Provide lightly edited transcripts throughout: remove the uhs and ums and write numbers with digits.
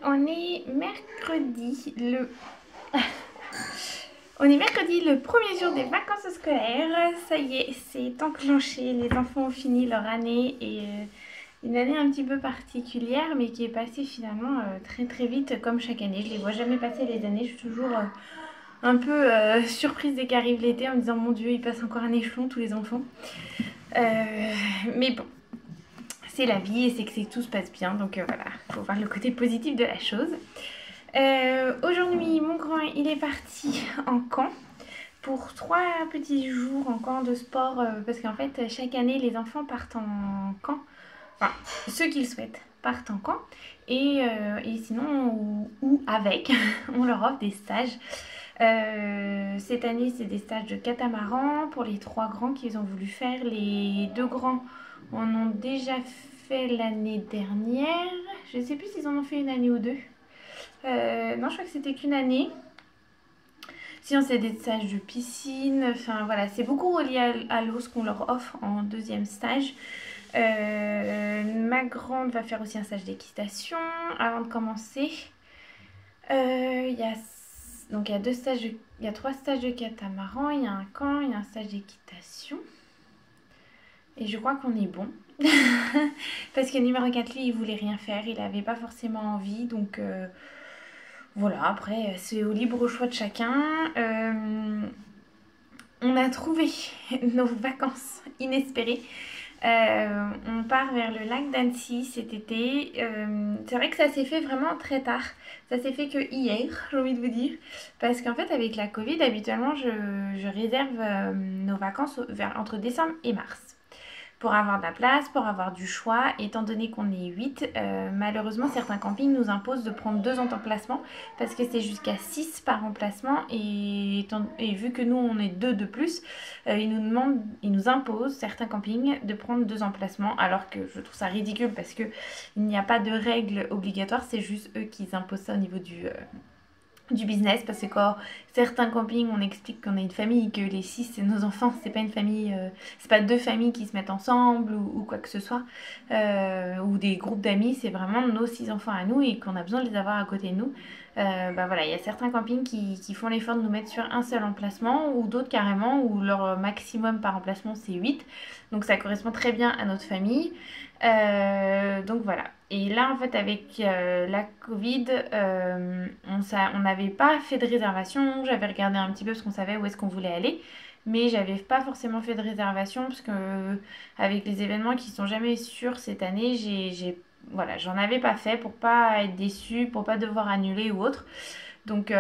On est mercredi le... On est mercredi le premier jour des vacances scolaires. Ça y est, c'est enclenché. Les enfants ont fini leur année et une année un petit peu particulière mais qui est passée finalement très très vite comme chaque année. Je les vois jamais passer les années. Je suis toujours un peu surprise dès qu'arrive l'été en me disant mon Dieu, ils passent encore un échelon tous les enfants. Mais bon. C'est la vie et c'est que tout se passe bien, donc voilà, il faut voir le côté positif de la chose. Aujourd'hui, mon grand, il est parti en camp pour 3 petits jours en camp de sport, parce qu'en fait, chaque année, les enfants partent en camp, enfin, ceux qui le souhaitent partent en camp, et sinon, ou avec, on leur offre des stages. Cette année, c'est des stages de catamaran pour les 3 grands qu'ils ont voulu faire. Les 2 grands en ont déjà fait l'année dernière. Je ne sais plus s'ils en ont fait une année ou 2. Non, je crois que c'était qu'une année. Sinon, c'est des stages de piscine. Enfin, voilà, c'est beaucoup relié à l'eau, ce qu'on leur offre en deuxième stage. Ma grande va faire aussi un stage d'équitation avant de commencer. Il y a 2 stages il y a 3 stages de catamaran, il y a un camp, il y a un stage d'équitation. Et je crois qu'on est bon. Parce que numéro 4, lui, il voulait rien faire, il n'avait pas forcément envie. Donc voilà, après, c'est au libre choix de chacun. On a trouvé nos vacances inespérées. On part vers le lac d'Annecy cet été. C'est vrai que ça s'est fait vraiment très tard. Ça s'est fait que hier, j'ai envie de vous dire. Parce qu'en fait, avec la Covid, habituellement, je réserve nos vacances entre décembre et mars. Pour avoir de la place, pour avoir du choix. Étant donné qu'on est 8, malheureusement, certains campings nous imposent de prendre 2 emplacements parce que c'est jusqu'à 6 par emplacement. Et vu que nous, on est 2 de plus, ils nous imposent, certains campings, de prendre 2 emplacements. Alors que je trouve ça ridicule parce qu'il n'y a pas de règle obligatoire. C'est juste eux qui imposent ça au niveau du business, parce que quand certains campings on explique qu'on a une famille, que les 6 c'est nos enfants, c'est pas une famille, c'est pas 2 familles qui se mettent ensemble ou quoi que ce soit, ou des groupes d'amis, c'est vraiment nos 6 enfants à nous et qu'on a besoin de les avoir à côté de nous. Voilà, il y a certains campings qui font l'effort de nous mettre sur un seul emplacement, ou d'autres carrément où leur maximum par emplacement c'est 8, donc ça correspond très bien à notre famille. Donc voilà. Et là en fait avec la Covid, on n'avait pas fait de réservation. J'avais regardé un petit peu parce qu'on savait où est-ce qu'on voulait aller, mais j'avais pas forcément fait de réservation parce que avec les événements qui sont jamais sûrs cette année, voilà, j'en avais pas fait pour pas être déçue, pour pas devoir annuler ou autre. Donc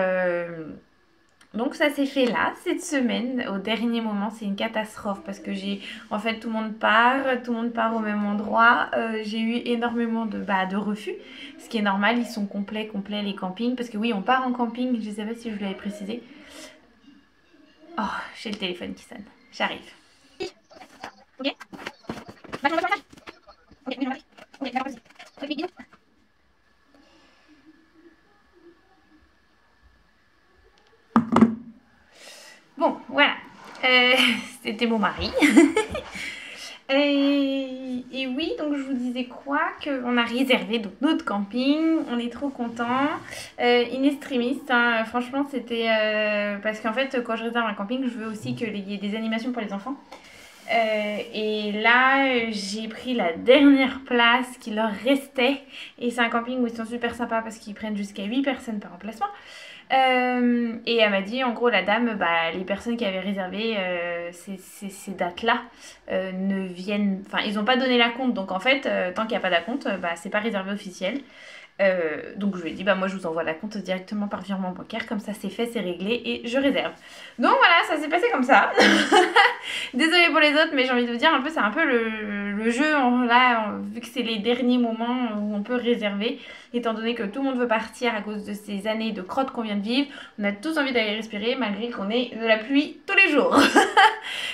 ça s'est fait là, cette semaine, au dernier moment. C'est une catastrophe parce que en fait, tout le monde part au même endroit. J'ai eu énormément de refus, ce qui est normal, ils sont complets les campings. Parce que oui, on part en camping, je ne sais pas si je vous l'avais précisé. Oh, j'ai le téléphone qui sonne, j'arrive. Ok. Bon, voilà. C'était mon mari. Et oui, donc je vous disais quoi, qu'on a réservé donc notre camping, on est trop contents, in extremis, hein, franchement c'était parce qu'en fait quand je réserve un camping, je veux aussi qu'il y ait des animations pour les enfants. Et là, j'ai pris la dernière place qui leur restait. Et c'est un camping où ils sont super sympas parce qu'ils prennent jusqu'à 8 personnes par emplacement. Et elle m'a dit, en gros, la dame, les personnes qui avaient réservé ces dates-là ne viennent... Enfin, ils n'ont pas donné la compte. Donc, en fait, tant qu'il n'y a pas d'acompte, c'est pas réservé officiel. Donc je lui ai dit moi je vous envoie la compte directement par virement bancaire, comme ça c'est fait, c'est réglé et je réserve. Donc voilà, ça s'est passé comme ça. Désolée pour les autres, mais j'ai envie de vous dire un peu, c'est un peu le jeu là, vu que c'est les derniers moments où on peut réserver, étant donné que tout le monde veut partir à cause de ces années de crotte qu'on vient de vivre. On a tous envie d'aller respirer malgré qu'on ait de la pluie tous les jours.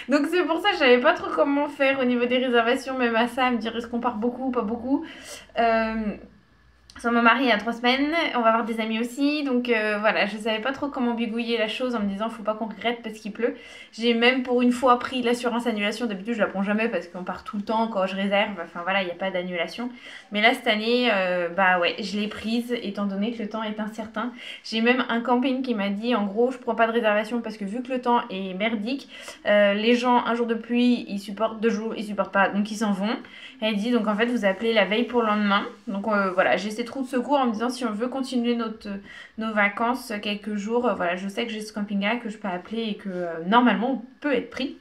Donc c'est pour ça que je savais pas trop comment faire au niveau des réservations, même à ça, à me dire est-ce qu'on part beaucoup ou pas beaucoup. Sans mon mari il y a 3 semaines, on va avoir des amis aussi, donc voilà, je savais pas trop comment bigouiller la chose en me disant faut pas qu'on regrette parce qu'il pleut. J'ai même pour une fois pris l'assurance annulation, d'habitude je la prends jamais parce qu'on part tout le temps quand je réserve, enfin voilà, il n'y a pas d'annulation. Mais là cette année, bah ouais, je l'ai prise étant donné que le temps est incertain. J'ai même un camping qui m'a dit en gros je prends pas de réservation parce que vu que le temps est merdique, les gens un jour de pluie ils supportent, 2 jours ils supportent pas, donc ils s'en vont. Elle dit donc en fait vous appelez la veille pour le lendemain. Donc voilà, j'ai ces trous de secours en me disant si on veut continuer nos vacances quelques jours, voilà, je sais que j'ai ce camping-là que je peux appeler et que normalement on peut être pris.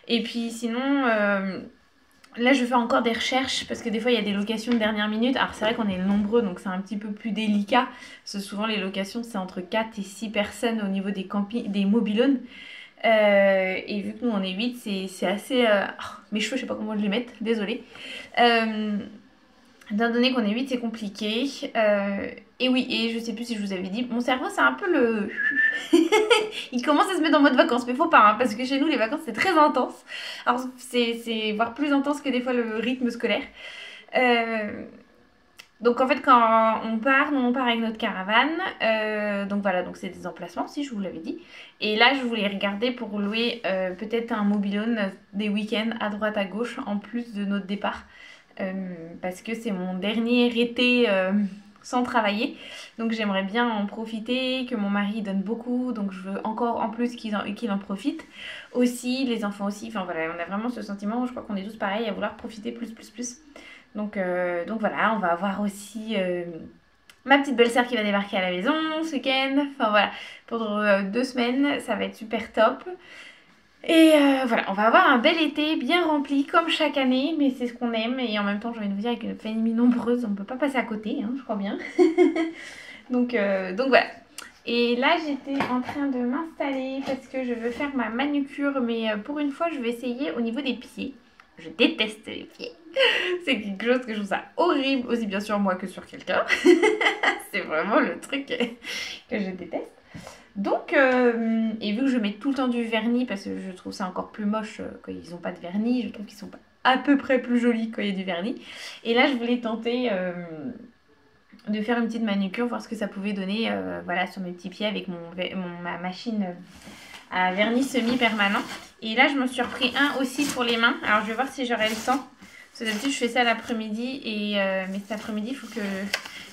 Et puis sinon, là je fais encore des recherches parce que des fois il y a des locations de dernière minute. Alors c'est vrai qu'on est nombreux donc c'est un petit peu plus délicat. Parce que souvent les locations c'est entre 4 et 6 personnes au niveau des mobil-homes. Et vu que nous on est 8, c'est assez... mes cheveux, je sais pas comment je les mettre, désolée. Étant donné qu'on est 8, c'est compliqué. Et oui, et je sais plus si je vous avais dit, mon cerveau c'est un peu le... Il commence à se mettre en mode vacances, mais faut pas, hein, parce que chez nous les vacances c'est très intense. Alors c'est voire plus intense que des fois le rythme scolaire. Donc en fait quand on part avec notre caravane, donc voilà, donc c'est des emplacements si je vous l'avais dit. Et là je voulais regarder pour louer peut-être un mobil-home des week-ends à droite à gauche en plus de notre départ. Parce que c'est mon dernier été sans travailler. Donc j'aimerais bien en profiter, que mon mari donne beaucoup, donc je veux encore en plus qu'il en profite. Aussi, les enfants aussi, enfin voilà, on a vraiment ce sentiment, je crois qu'on est tous pareils à vouloir profiter plus. Donc voilà, on va avoir aussi ma petite belle-sœur qui va débarquer à la maison ce week-end. Enfin voilà, pour 2 semaines, ça va être super top. Et voilà, on va avoir un bel été bien rempli comme chaque année, mais c'est ce qu'on aime. Et en même temps, j'ai envie de vous dire, avec une famille nombreuse, on ne peut pas passer à côté, hein, je crois bien. donc voilà. Et là, j'étais en train de m'installer parce que je veux faire ma manucure, mais pour une fois, je vais essayer au niveau des pieds. Je déteste les pieds. C'est quelque chose que je trouve ça horrible, aussi bien sur moi que sur quelqu'un. C'est vraiment le truc que je déteste. Donc, et vu que je mets tout le temps du vernis, parce que je trouve ça encore plus moche quand ils n'ont pas de vernis, je trouve qu'ils sont pas à peu près plus jolis quand il y a du vernis. Et là, je voulais tenter de faire une petite manucure, voir ce que ça pouvait donner voilà, sur mes petits pieds avec ma machine à vernis semi-permanent. Et là, je me suis repris un aussi pour les mains. Alors, je vais voir si j'aurai le temps. Parce que d'habitude, je fais ça l'après-midi. Mais cet après-midi, il faut que...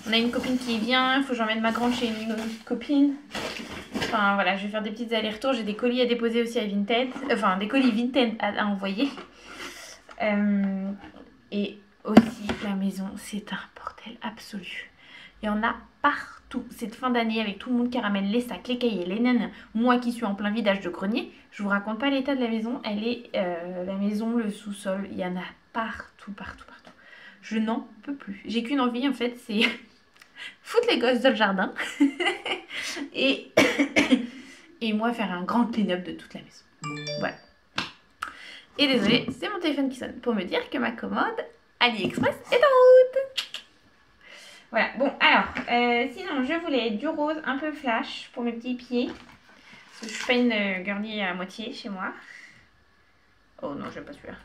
On a une copine qui vient. Il faut que j'emmène ma grande chez une autre copine. Enfin, voilà, je vais faire des petites allers-retours. J'ai des colis à déposer aussi à Vinted. Enfin, des colis Vinted à envoyer. Et aussi, la maison, c'est un bordel absolu. Il y en a partout. Cette fin d'année avec tout le monde qui ramène les sacs, les cahiers, les naines. Moi qui suis en plein vidage de grenier. Je vous raconte pas l'état de la maison. Elle est la maison, le sous-sol. Il y en a partout. Je n'en peux plus. J'ai qu'une envie en fait, c'est foutre les gosses dans le jardin. et moi faire un grand clean-up de toute la maison. Voilà. Et désolé, c'est mon téléphone qui sonne pour me dire que ma commande AliExpress est en route. Voilà, bon alors, sinon je voulais du rose un peu flash pour mes petits pieds. Parce que je suis pas une girly à moitié chez moi. Oh non, j'aime pas celui-là.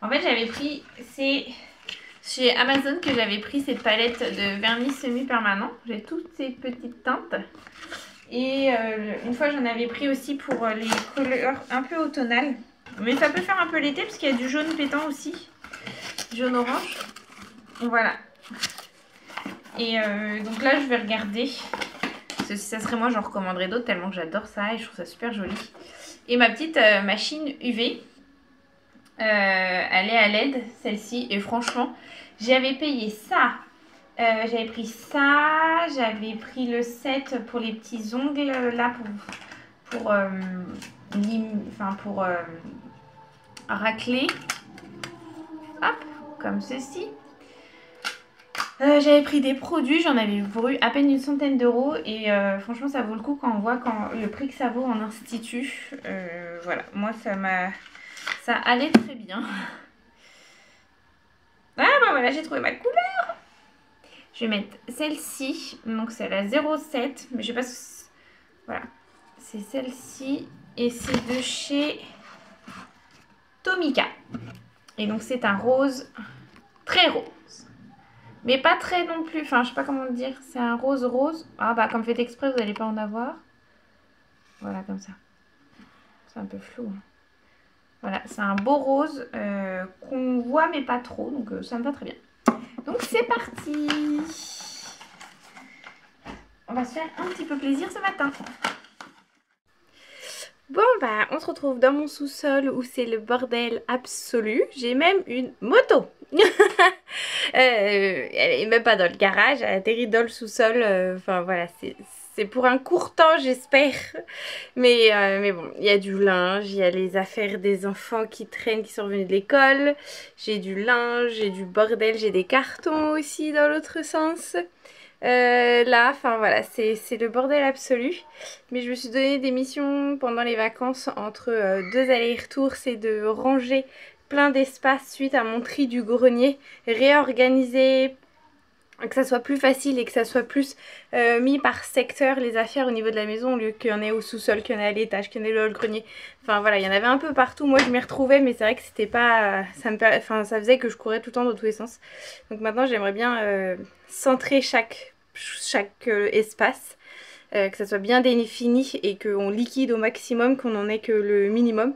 En fait, j'avais pris, c'est chez Amazon que j'avais pris cette palette de vernis semi-permanent. J'ai toutes ces petites teintes. Et une fois, j'en avais pris aussi pour les couleurs un peu automnales. Mais ça peut faire un peu l'été parce qu'il y a du jaune pétant aussi. Jaune-orange. Voilà. Et donc là, je vais regarder. Si ça serait moi, j'en recommanderais d'autres tellement que j'adore ça et je trouve ça super joli. Et ma petite machine UV. Elle est à LED, celle-ci. Et franchement, j'avais payé ça. J'avais pris ça. J'avais pris le set pour les petits ongles. Là, pour racler. Hop, comme ceci. J'avais pris des produits, j'en avais pour à peine une centaine d'euros et franchement ça vaut le coup quand on voit le prix que ça vaut en institut. Voilà, moi ça allait très bien. Ah bah voilà, j'ai trouvé ma couleur. Je vais mettre celle-ci, donc c'est la 07, mais je sais pas si... Voilà, c'est celle-ci et c'est de chez Tomica. Et donc c'est un rose très rose. Mais pas très non plus, enfin je sais pas comment le dire, c'est un rose rose. Ah bah comme fait exprès vous n'allez pas en avoir. Voilà comme ça. C'est un peu flou. Hein. Voilà, c'est un beau rose qu'on voit mais pas trop, donc ça me va très bien. Donc c'est parti. On va se faire un petit peu plaisir ce matin. Bon bah on se retrouve dans mon sous-sol où c'est le bordel absolu. J'ai même une moto. Elle est même pas dans le garage, elle atterrit dans le sous-sol. Enfin voilà, c'est pour un court temps j'espère. Mais bon, il y a du linge, il y a les affaires des enfants qui traînent, qui sont revenus de l'école. J'ai du linge, j'ai du bordel, j'ai des cartons aussi dans l'autre sens. Là, enfin voilà, c'est le bordel absolu. Mais je me suis donné des missions pendant les vacances entre deux allers-retours, c'est de ranger plein d'espace suite à mon tri du grenier, réorganiser, que ça soit plus facile et que ça soit plus mis par secteur les affaires au niveau de la maison au lieu qu'il y en ait au sous-sol, qu'il y en ait à l'étage, qu'il y en ait dans le grenier. Enfin voilà, il y en avait un peu partout, moi je m'y retrouvais mais c'est vrai que c'était pas... ça faisait que je courais tout le temps dans tous les sens. Donc maintenant j'aimerais bien centrer chaque espace, que ça soit bien défini et qu'on liquide au maximum, qu'on en ait que le minimum.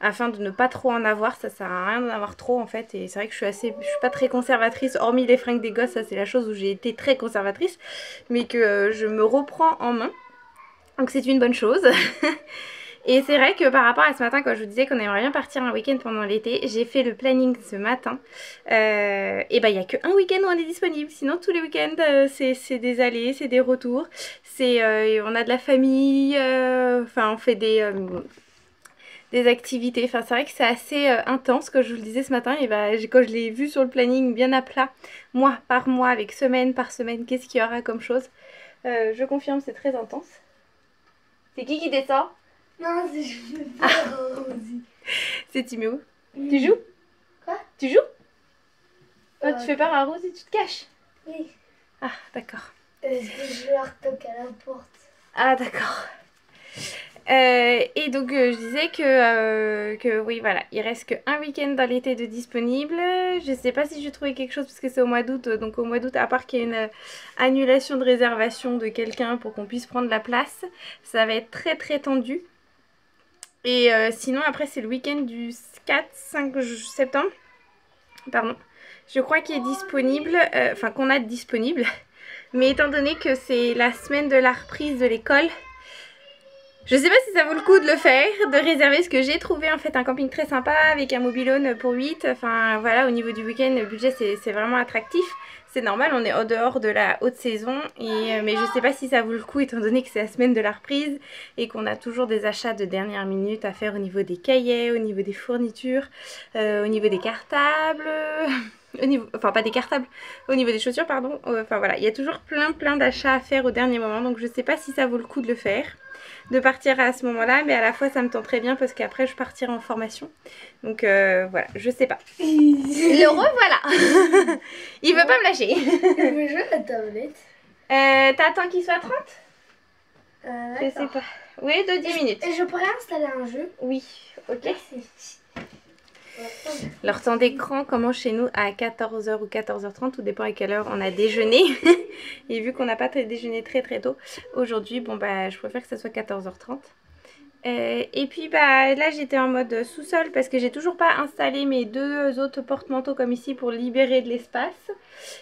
Afin de ne pas trop en avoir, ça sert à rien d'en avoir trop en fait. Et c'est vrai que je suis pas très conservatrice, hormis les fringues des gosses, ça c'est la chose où j'ai été très conservatrice. Mais que je me reprends en main. Donc c'est une bonne chose. Et c'est vrai que par rapport à ce matin, quand je vous disais qu'on aimerait bien partir un week-end pendant l'été, j'ai fait le planning ce matin. Et bah il n'y a qu'un week-end où on est disponible. Sinon tous les week-ends c'est des allées, c'est des retours. On a de la famille, enfin on fait des activités, enfin c'est vrai que c'est assez intense comme je vous le disais ce matin. Et bah quand je l'ai vu sur le planning bien à plat, mois par mois avec semaine par semaine, qu'est-ce qu'il y aura comme chose, je confirme c'est très intense. C'est qui descend? Non, c'est je veux pas Rosie. C'est Timéo. Tu joues? Quoi? Tu joues? Oh, tu fais peur à Rosie, tu te caches? Oui. Ah d'accord. Est-ce que je leur toque à la porte? Ah d'accord. Et donc je disais que oui voilà, il reste qu'un week-end dans l'été de disponible. Je sais pas si je vais trouver quelque chose parce que c'est au mois d'août. Donc au mois d'août, à part qu'il y ait une annulation de réservation de quelqu'un pour qu'on puisse prendre la place, ça va être très très tendu. Et sinon après c'est le week-end du 4-5 septembre. Pardon. Je crois qu'il est disponible, enfin qu'on a disponible. Mais étant donné que c'est la semaine de la reprise de l'école, je sais pas si ça vaut le coup de le faire, de réserver, parce que j'ai trouvé en fait un camping très sympa avec un mobil-home pour 8. Enfin voilà, au niveau du week-end, le budget c'est vraiment attractif. C'est normal, on est en dehors de la haute saison, mais je sais pas si ça vaut le coup étant donné que c'est la semaine de la reprise et qu'on a toujours des achats de dernière minute à faire au niveau des cahiers, au niveau des fournitures, au niveau des cartables... enfin pas des cartables, au niveau des chaussures pardon, enfin voilà, il y a toujours plein d'achats à faire au dernier moment, donc je sais pas si ça vaut le coup de le faire, de partir à ce moment là, mais à la fois ça me tente très bien parce qu'après je partirai en formation, donc voilà, je sais pas. Le revoilà. Il veut pas me lâcher. Je vais jouer à la tablette. T'attends qu'il soit 30? Je sais pas. Oui, de 10 minutes. Et je pourrais installer un jeu? Oui, ok. Merci. Leur temps d'écran commence chez nous à 14h ou 14h30, tout dépend à quelle heure on a déjeuné. Et vu qu'on n'a pas déjeuné très tôt, aujourd'hui, bon bah je préfère que ça soit 14h30. Et puis bah là j'étais en mode sous-sol parce que j'ai toujours pas installé mes deux autres porte-manteaux comme ici pour libérer de l'espace.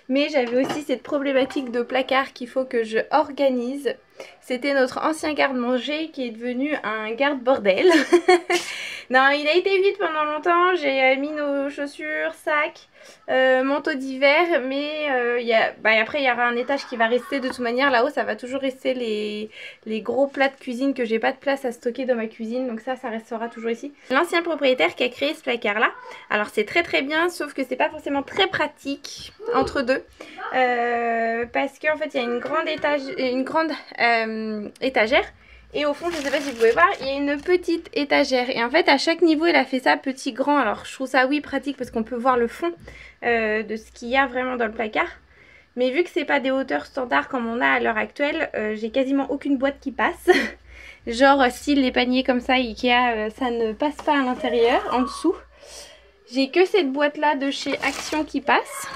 Mais j'avais aussi cette problématique de placard qu'il faut que je organise. C'était notre ancien garde-manger qui est devenu un garde-bordel. Non, il a été vide pendant longtemps. J'ai mis nos chaussures, sacs, manteau d'hiver. Mais après il y aura un étage qui va rester de toute manière. Là-haut ça va toujours rester les gros plats de cuisine que j'ai pas de place à stocker dans ma cuisine. Donc ça restera toujours ici. L'ancien propriétaire qui a créé ce placard là. Alors c'est très bien sauf que c'est pas forcément très pratique entre deux. Parce qu'en fait il y a une grande étagère. Et au fond, je sais pas si vous pouvez voir, il y a une petite étagère. Et en fait, à chaque niveau, il a fait ça petit, grand. Alors, je trouve ça, oui, pratique parce qu'on peut voir le fond de ce qu'il y a vraiment dans le placard. Mais vu que c'est pas des hauteurs standards comme on a à l'heure actuelle, j'ai quasiment aucune boîte qui passe. Genre, style les paniers comme ça, Ikea, ça ne passe pas à l'intérieur, en dessous. J'ai que cette boîte-là de chez Action qui passe.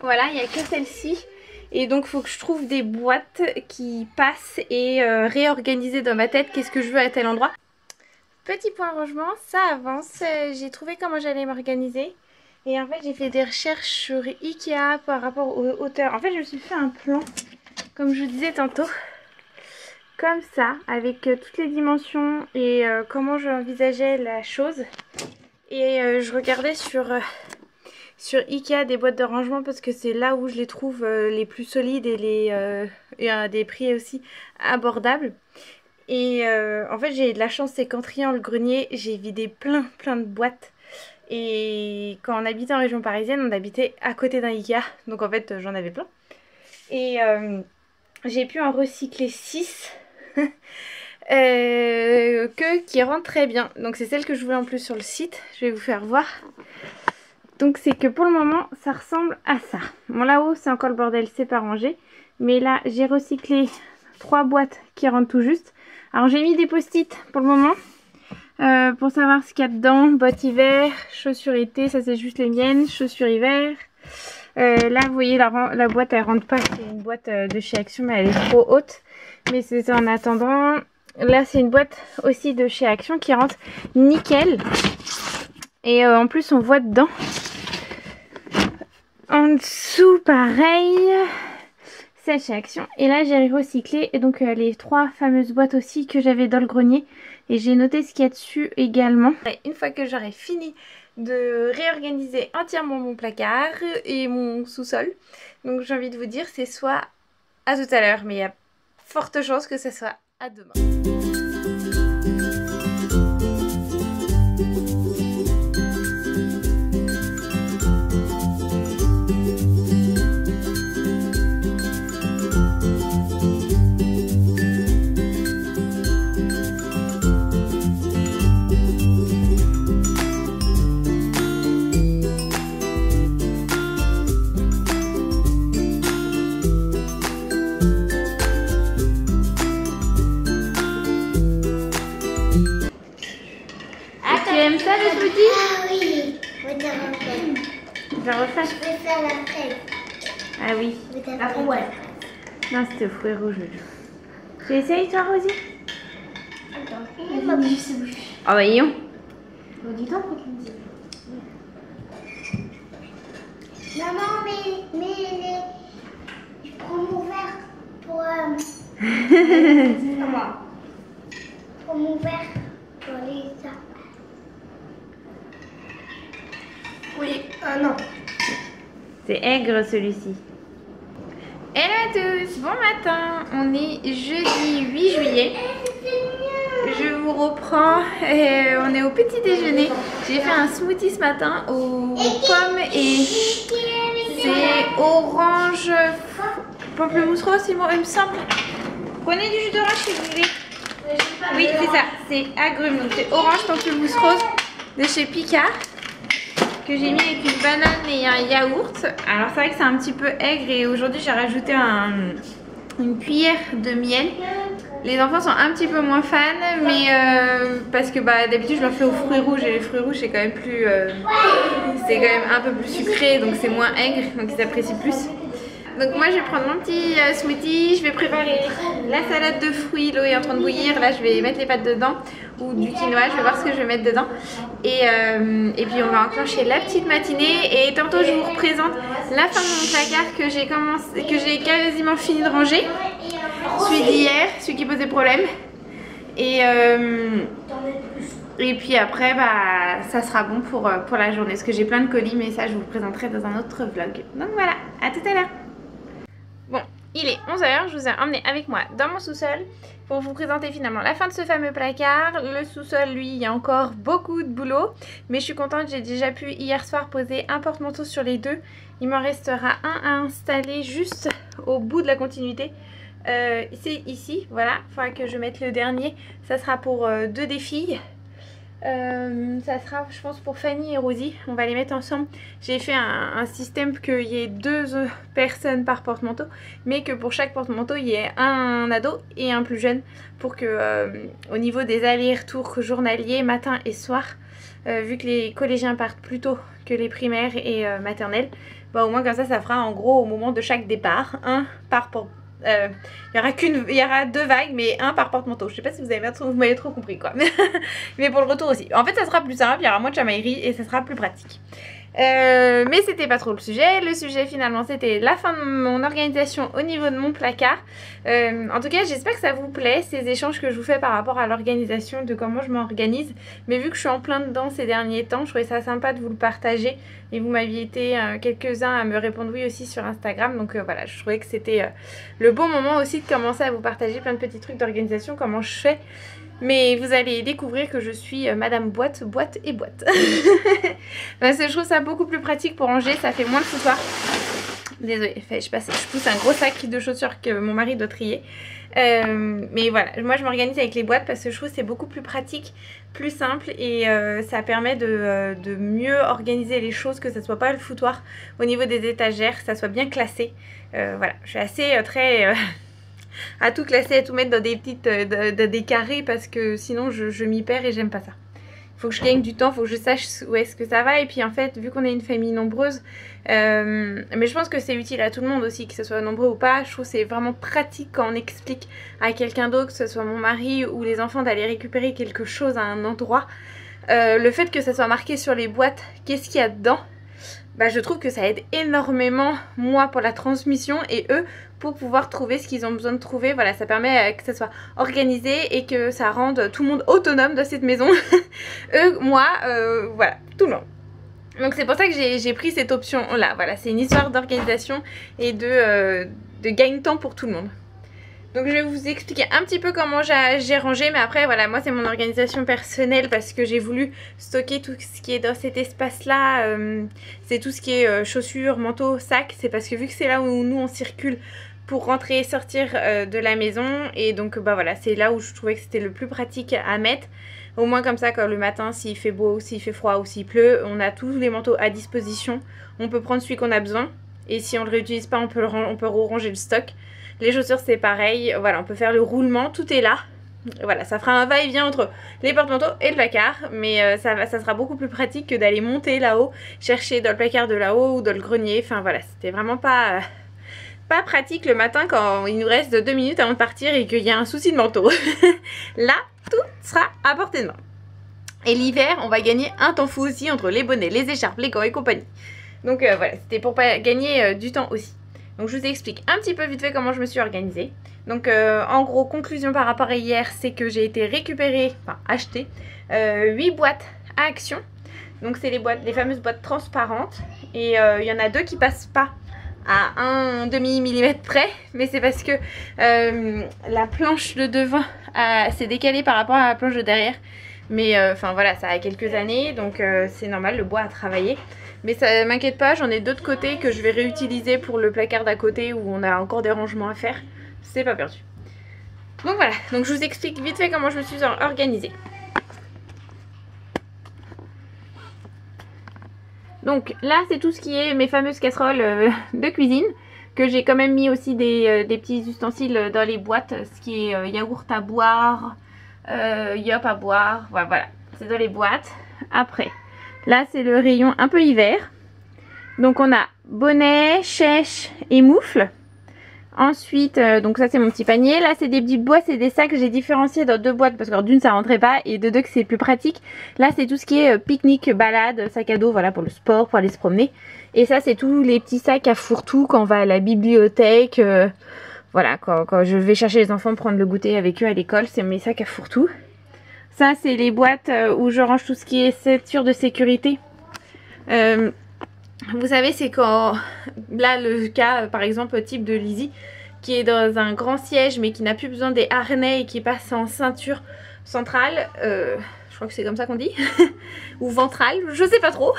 Voilà, il n'y a que celle-ci. Et donc il faut que je trouve des boîtes qui passent et réorganiser dans ma tête qu'est-ce que je veux à tel endroit. Petit point rangement, ça avance. J'ai trouvé comment j'allais m'organiser. Et en fait j'ai fait des recherches sur Ikea par rapport aux hauteurs. En fait je me suis fait un plan, comme je vous disais tantôt, comme ça, avec toutes les dimensions et comment j'envisageais la chose. Et je regardais sur Ikea des boîtes de rangement parce que c'est là où je les trouve les plus solides et à des prix aussi abordables. Et en fait j'ai de la chance, c'est qu'en triant le grenier j'ai vidé plein de boîtes. Et quand on habitait en région parisienne, on habitait à côté d'un Ikea, donc en fait j'en avais plein. Et j'ai pu en recycler 6 qui rentrent très bien. Donc c'est celle que je voulais en plus sur le site, je vais vous faire voir. Donc c'est que pour le moment ça ressemble à ça. Bon, là-haut c'est encore le bordel, c'est pas rangé. Mais là j'ai recyclé 3 boîtes qui rentrent tout juste. Alors j'ai mis des post-it pour le moment pour savoir ce qu'il y a dedans. Bottes hiver, chaussures été, ça c'est juste les miennes, chaussures hiver. Là vous voyez la boîte elle rentre pas, c'est une boîte de chez Action mais elle est trop haute. Mais c'est en attendant. Là c'est une boîte aussi de chez Action qui rentre nickel. Et en plus on voit dedans. En dessous pareil. C'est chez Action. Et là j'ai recyclé et donc les 3 fameuses boîtes aussi que j'avais dans le grenier. Et j'ai noté ce qu'il y a dessus également. Une fois que j'aurai fini de réorganiser entièrement mon placard et mon sous-sol. Donc j'ai envie de vous dire c'est soit à tout à l'heure, mais il y a forte chance que ce soit à demain. Tu aimes ça le smoothie? Ah oui, je vais te refaire. Je vais refaire. Je vais faire la fraise. Ah oui. La framboise. Non, c'était au fruit rouge. Tu essayes toi, Rosie? Attends, ma bouche se bouge. Ah bah voyons. Du temps pour qu'il me dise. Maman, mais je prends mon verre pour... Comment? Pour mon verre pour les ça. Oui, non. C'est aigre celui-ci. Hello à tous, bon matin, on est jeudi 8 juillet. Je vous reprends, on est au petit déjeuner. J'ai fait un smoothie ce matin aux pommes et c'est orange, pamplemousse rose, il me semble. Prenez du jus d'orange si vous voulez. Oui, c'est ça, c'est agrumes. Donc c'est orange, pamplemousse rose de chez Picard, que j'ai mis avec une banane et un yaourt. Alors c'est vrai que c'est un petit peu aigre et aujourd'hui j'ai rajouté une cuillère de miel. Les enfants sont un petit peu moins fans, mais parce que d'habitude je leur fais aux fruits rouges et les fruits rouges c'est quand même plus, c'est quand même un peu plus sucré, donc c'est moins aigre, donc ils apprécient plus. Donc moi je vais prendre mon petit smoothie, je vais préparer la salade de fruits, l'eau est en train de bouillir, là je vais mettre les pâtes dedans ou du quinoa, je vais voir ce que je vais mettre dedans et puis on va enclencher la petite matinée et tantôt je vous représente la fin de mon placard que j'ai quasiment fini de ranger, celui d'hier, celui qui posait problème et puis après ça sera bon pour la journée parce que j'ai plein de colis mais ça je vous le présenterai dans un autre vlog. Donc voilà, à tout à l'heure. Bon, il est 11 h, je vous ai emmené avec moi dans mon sous-sol pour vous présenter finalement la fin de ce fameux placard. Le sous-sol, lui, il y a encore beaucoup de boulot, mais je suis contente, j'ai déjà pu hier soir poser un porte-manteau sur les deux. Il m'en restera un à installer juste au bout de la continuité. C'est ici, voilà, il faudra que je mette le dernier, ça sera pour deux des filles. Ça sera je pense pour Fanny et Rosie, on va les mettre ensemble. J'ai fait un système qu'il y ait 2 personnes par porte-manteau, mais que pour chaque porte-manteau il y ait un ado et un plus jeune, pour que au niveau des allers-retours journaliers matin et soir, vu que les collégiens partent plus tôt que les primaires et maternelles, Bah, au moins comme ça fera en gros au moment de chaque départ, un par porte. Il y aura 2 vagues, mais un par porte-manteau. Je sais pas si vous m'avez trop compris quoi. Mais pour le retour aussi. En fait, ça sera plus simple, il y aura moins de chamaillerie et ça sera plus pratique. Mais c'était pas trop le sujet. Le sujet finalement c'était la fin de mon organisation au niveau de mon placard. En tout cas j'espère que ça vous plaît ces échanges que je vous fais par rapport à l'organisation, de comment je m'organise. Mais vu que je suis en plein dedans ces derniers temps, je trouvais ça sympa de vous le partager. Et vous m'aviez été quelques-uns à me répondre oui aussi sur Instagram. Donc voilà, je trouvais que c'était le bon moment aussi de commencer à vous partager plein de petits trucs d'organisation, comment je fais. Mais vous allez découvrir que je suis Madame Boîte, Boîte et Boîte. Parce que je trouve ça beaucoup plus pratique pour ranger, ça fait moins le foutoir. Désolée, je pousse un gros sac de chaussures que mon mari doit trier. Mais voilà, moi je m'organise avec les boîtes parce que je trouve que c'est beaucoup plus pratique, plus simple et ça permet de mieux organiser les choses, que ça soit pas le foutoir au niveau des étagères, que ça soit bien classé. Voilà, je suis assez très... à tout classer, à tout mettre dans des petites des carrés parce que sinon je m'y perds et j'aime pas ça. Il faut que je gagne du temps, il faut que je sache où est-ce que ça va. Et puis en fait, vu qu'on est une famille nombreuse, mais je pense que c'est utile à tout le monde aussi, que ce soit nombreux ou pas. Je trouve que c'est vraiment pratique quand on explique à quelqu'un d'autre, que ce soit mon mari ou les enfants, d'aller récupérer quelque chose à un endroit. Le fait que ça soit marqué sur les boîtes, qu'est-ce qu'il y a dedans, bah, je trouve que ça aide énormément, moi, pour la transmission et eux pour pouvoir trouver ce qu'ils ont besoin de trouver. Voilà, ça permet que ça soit organisé et que ça rende tout le monde autonome dans cette maison. Eux, moi, voilà, tout le monde. Donc c'est pour ça que j'ai pris cette option là. Voilà, c'est une histoire d'organisation et de gagne-temps pour tout le monde. Donc je vais vous expliquer un petit peu comment j'ai rangé, mais après voilà, moi c'est mon organisation personnelle parce que j'ai voulu stocker tout ce qui est dans cet espace là. C'est tout ce qui est chaussures, manteaux, sacs. C'est parce que vu que c'est là où nous on circule pour rentrer et sortir de la maison, et donc bah voilà, c'est là où je trouvais que c'était le plus pratique à mettre. Au moins comme ça, quand le matin, s'il fait beau, s'il fait froid ou s'il pleut, on a tous les manteaux à disposition. On peut prendre celui qu'on a besoin et si on ne le réutilise pas, on peut ranger le stock. Les chaussures c'est pareil, voilà, on peut faire le roulement, tout est là. Voilà, ça fera un va-et-vient entre les porte-manteaux et le placard, mais ça sera beaucoup plus pratique que d'aller monter là-haut, chercher dans le placard de là-haut ou dans le grenier. Enfin voilà, c'était vraiment pas pratique le matin quand il nous reste 2 minutes avant de partir et qu'il y a un souci de manteau. Là, tout sera à portée de main. Et l'hiver, on va gagner un temps fou aussi entre les bonnets, les écharpes, les gants et compagnie. Donc voilà, c'était pour gagner du temps aussi. Donc je vous explique un petit peu vite fait comment je me suis organisée. Donc en gros, conclusion par rapport à hier, c'est que j'ai été acheter 8 boîtes à Action. Donc c'est les fameuses boîtes transparentes. Et il y en a 2 qui passent pas à 1,5 mm près. Mais c'est parce que la planche de devant s'est décalée par rapport à la planche de derrière. Mais enfin voilà, ça a quelques années, donc c'est normal, le bois a travaillé. Mais ça m'inquiète pas, j'en ai d'autres côtés que je vais réutiliser pour le placard d'à côté où on a encore des rangements à faire. C'est pas perdu. Donc voilà, donc je vous explique vite fait comment je me suis organisée. Donc là c'est tout ce qui est mes fameuses casseroles de cuisine. Que j'ai quand même mis aussi des petits ustensiles dans les boîtes. Ce qui est yaourt à boire, yop à boire, voilà. C'est dans les boîtes. Après, là c'est le rayon un peu hiver. Donc on a bonnet, chèche et moufle. Ensuite, donc ça c'est mon petit panier. Là c'est des petits bois, c'est des sacs que j'ai différenciés dans 2 boîtes parce que d'une ça rentrait pas et de 2 que c'est plus pratique. Là c'est tout ce qui est pique-nique, balade, sac à dos, voilà, pour le sport, pour aller se promener. Et ça c'est tous les petits sacs à fourre-tout quand on va à la bibliothèque. Voilà, quand je vais chercher les enfants prendre le goûter avec eux à l'école, c'est mes sacs à fourre-tout. Ça c'est les boîtes où je range tout ce qui est ceinture de sécurité. Vous savez, c'est quand, là le cas par exemple type de Lizzie qui est dans un grand siège mais qui n'a plus besoin des harnais et qui passe en ceinture centrale, je crois que c'est comme ça qu'on dit, ou ventrale, je sais pas trop.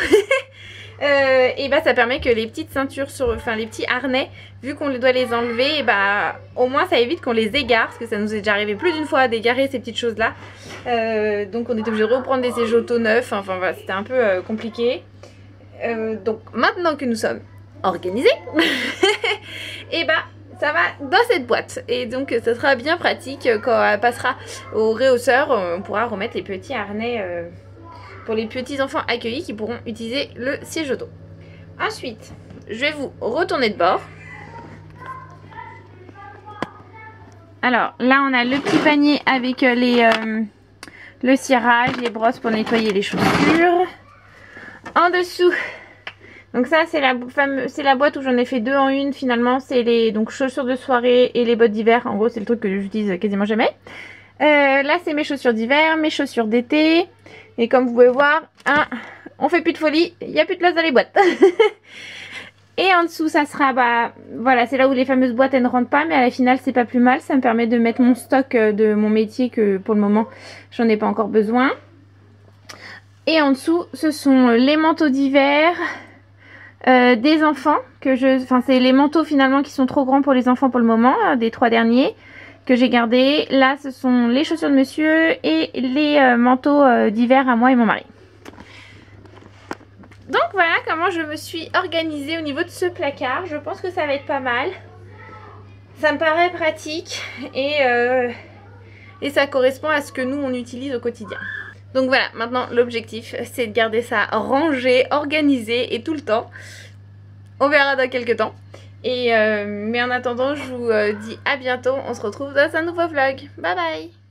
Et bah ça permet que les petites ceintures, les petits harnais, vu qu'on doit les enlever, et bah au moins ça évite qu'on les égare, parce que ça nous est déjà arrivé plus d'une fois d'égarer ces petites choses là. Donc on est obligé de reprendre des sièges auto neufs, enfin voilà, c'était un peu compliqué. Donc maintenant que nous sommes organisés, et bah ça va dans cette boîte et donc ça sera bien pratique quand elle passera au réhausseur. On pourra remettre les petits harnais pour les petits enfants accueillis qui pourront utiliser le siège auto. Ensuite je vais vous retourner de bord. Alors là on a le petit panier avec le cirage, les brosses pour nettoyer les chaussures. En dessous, donc ça c'est la boîte où j'en ai fait 2 en une finalement. C'est les chaussures de soirée et les bottes d'hiver. En gros c'est le truc que j'utilise quasiment jamais. Là c'est mes chaussures d'hiver, mes chaussures d'été. Et comme vous pouvez voir, hein, on fait plus de folie, il n'y a plus de place dans les boîtes. Et en dessous ça sera, voilà, c'est là où les fameuses boîtes elles ne rentrent pas, mais à la finale c'est pas plus mal. Ça me permet de mettre mon stock de mon métier que pour le moment j'en ai pas encore besoin. Et en dessous ce sont les manteaux d'hiver des enfants c'est les manteaux finalement qui sont trop grands pour les enfants pour le moment, des 3 derniers que j'ai gardés. Là ce sont les chaussures de monsieur et les manteaux d'hiver à moi et mon mari. Donc voilà comment je me suis organisée au niveau de ce placard. Je pense que ça va être pas mal. Ça me paraît pratique et ça correspond à ce que nous on utilise au quotidien. Donc voilà, maintenant l'objectif c'est de garder ça rangé, organisé et tout le temps. On verra dans quelques temps. Mais en attendant je vous dis à bientôt. On se retrouve dans un nouveau vlog. Bye bye.